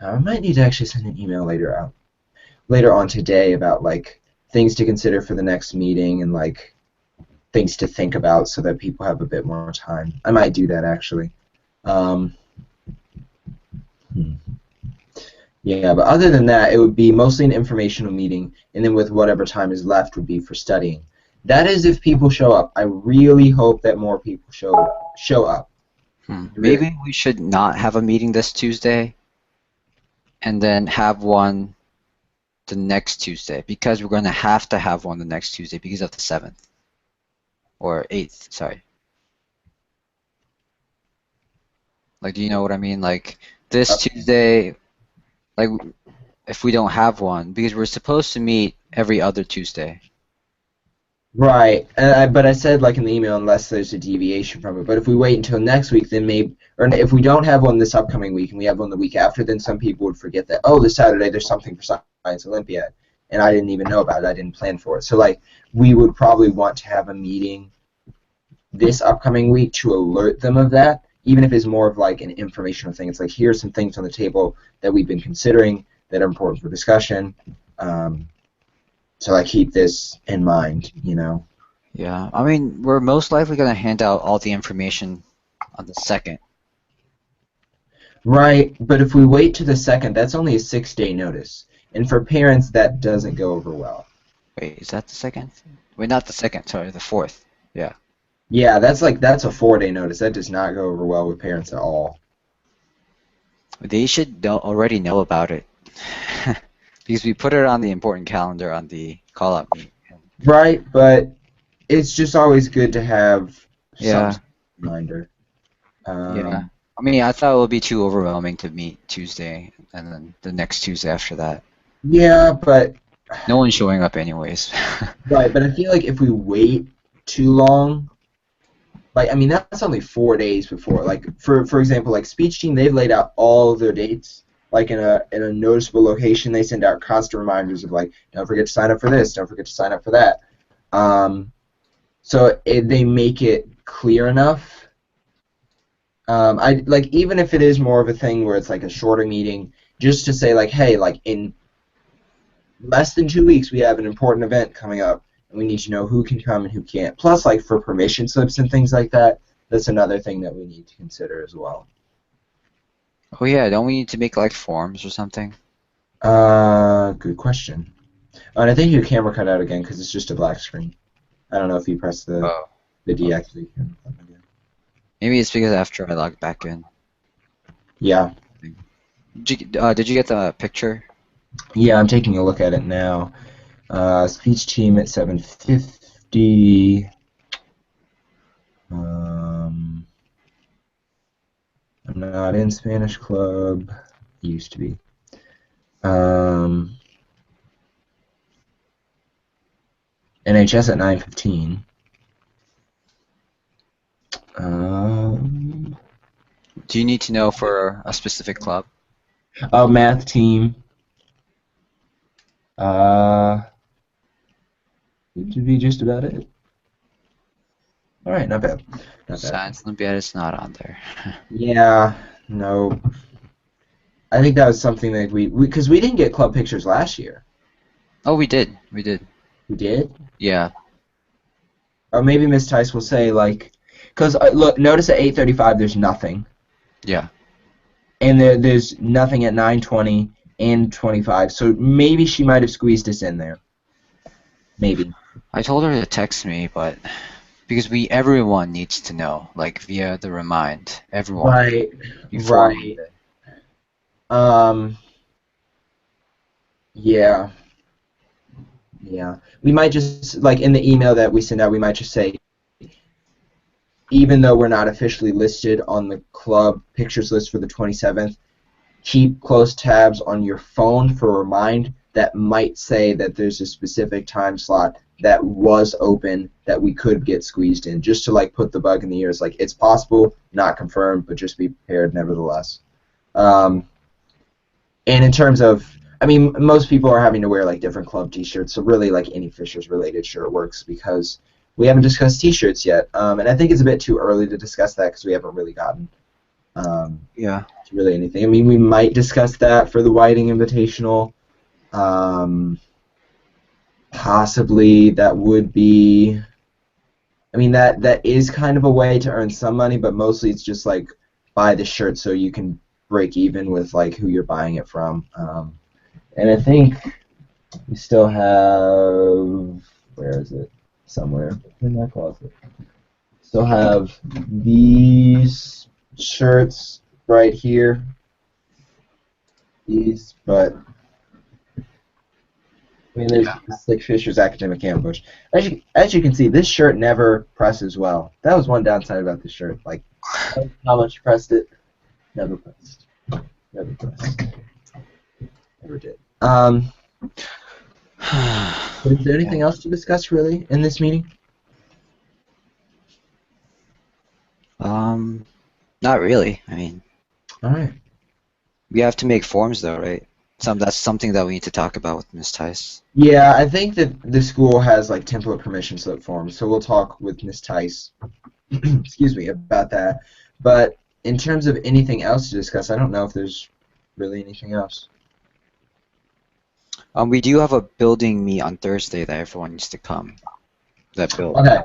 I might need to actually send an email later on today about like things to consider for the next meeting and like things to think about so that people have a bit more time. I might do that actually. Um, hmm. Yeah, but other than that, it would be mostly an informational meeting, and then with whatever time is left would be for studying. That is if people show up. I really hope that more people show up. Really. Maybe we should not have a meeting this Tuesday and then have one the next Tuesday because we're gonna have to have one the next Tuesday because of the 7th or 8th, sorry. Like, do you know what I mean? Like this Tuesday, like if we don't have one because we're supposed to meet every other Tuesday. Right, but I said like in the email, unless there's a deviation from it. But if we wait until next week, then maybe, or if we don't have one this upcoming week and we have one the week after, then some people would forget that, oh, this Saturday there's something for Science Olympiad, and I didn't even know about it. I didn't plan for it. So like we would probably want to have a meeting this upcoming week to alert them of that, even if it's more of like an informational thing. It's like here's some things on the table that we've been considering that are important for discussion. So I keep this in mind, you know. Yeah, I mean, we're most likely going to hand out all the information on the 2nd. Right, but if we wait to the 2nd, that's only a 6-day notice. And for parents, that doesn't go over well. Wait, is that the 2nd? Wait, not the 2nd, sorry, the 4th. Yeah. Yeah, that's a 4-day notice. That does not go over well with parents at all. They should already know about it because we put it on the important calendar on the call-out meet. Right, but it's just always good to have some Yeah, reminder. yeah. I mean, I thought it would be too overwhelming to meet Tuesday and then the next Tuesday after that. Yeah, but No one's showing up anyways. right, but I feel like if we wait too long, like I mean that's only 4 days before. Like for example, like speech team, they've laid out all of their dates, like in a noticeable location. They send out constant reminders of like, don't forget to sign up for this, don't forget to sign up for that. So they make it clear enough. I like even if it is more of a thing where it's like a shorter meeting, just to say like, hey, like in less than 2 weeks we have an important event coming up, and we need to know who can come and who can't. Plus, like for permission slips and things like that, that's another thing that we need to consider as well. Oh yeah, don't we need to make like forms or something? Good question. And I think your camera cut out again because it's just a black screen. I don't know if you press the Oh. deactivate. Maybe it's because after I logged back in. Yeah. Did you get the picture? Yeah, I'm taking a look at it now. Speech team at 7:50. I'm not in Spanish Club. Used to be. NHS at 9:15. Do you need to know for a specific club? Oh, math team. Seems to be just about it. All right, not bad. Not bad. Science Olympiad is not on there. Yeah, no. I think that was something that because we didn't get club pictures last year. Oh, we did. We did. We did? Yeah. Or maybe Miss Tice will say, like, because look, notice at 8:35 there's nothing. Yeah. And there's nothing at 9:20 and 25, so maybe she might have squeezed us in there. Maybe. I told her to text me, but because everyone needs to know, like via the remind, everyone Right. before Right. Monday. Yeah. Yeah. We might just, like, in the email that we send out, we might just say, even though we're not officially listed on the club pictures list for the 27th, keep close tabs on your phone for a remind that might say that there's a specific time slot that was open that we could get squeezed in, just to, like, put the bug in the ears. Like, it's possible, not confirmed, but just be prepared nevertheless. And in terms of, I mean, most people are having to wear, like, different club t-shirts, so really, like, any Fishers related shirt works, because we haven't discussed t-shirts yet, and I think it's a bit too early to discuss that because we haven't really gotten Yeah. to really anything. I mean, we might discuss that for the Whiting Invitational. Possibly that would be, I mean, that is kind of a way to earn some money, but mostly it's just, like, buy the shirt so you can break even with, like, who you're buying it from. And I think we still have, where is it? Somewhere in my closet. Still have these shirts right here. These, but I mean, there's the Slick Fisher's Academic Ambush. As you can see, this shirt never presses well. That was one downside about this shirt. Like, how much you pressed it? Never pressed. Never pressed. Never did. Is there anything else to discuss, really, in this meeting? Not really. I mean, All right. we have to make forms though, right? That's something that we need to talk about with Miss Tice. Yeah, I think that the school has, like, template permission slip forms, so we'll talk with Miss Tice, excuse me, about that. But in terms of anything else to discuss, I don't know if there's really anything else. We do have a building meet on Thursday that everyone needs to come. That build. Okay.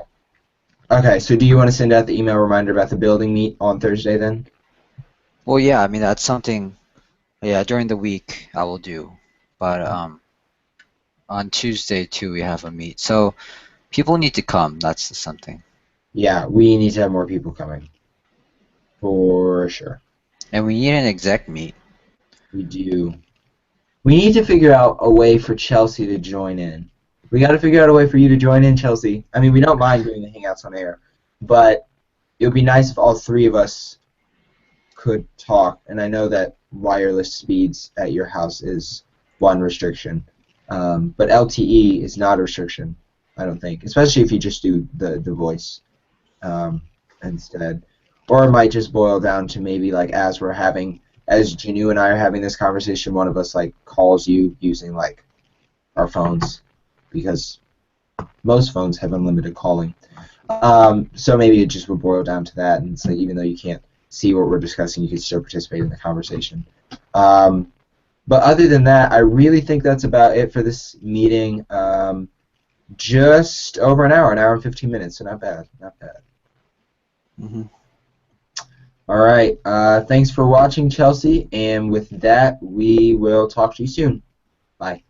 Okay, so do you want to send out the email reminder about the building meet on Thursday then? Well, yeah, I mean that's something. Yeah, during the week I will do, but on Tuesday too we have a meet, so people need to come. That's something. Yeah, we need to have more people coming. For sure. And we need an exec meet. We do. We need to figure out a way for Chelsea to join in. We got to figure out a way for you to join in, Chelsea. I mean, we don't mind doing the Hangouts on air, but it would be nice if all three of us could talk. And I know that wireless speeds at your house is one restriction, but LTE is not a restriction, I don't think, especially if you just do the voice instead. Or it might just boil down to maybe, like, as Janu and I are having this conversation, one of us, like, calls you using, like, our phones, because most phones have unlimited calling. So maybe it just would boil down to that, and so even though you can't see what we're discussing, you can still participate in the conversation. But other than that, I really think that's about it for this meeting. Just over an hour and 15 minutes, so not bad, not bad. Mm-hmm. All right, thanks for watching, Chelsea, and with that, we will talk to you soon. Bye.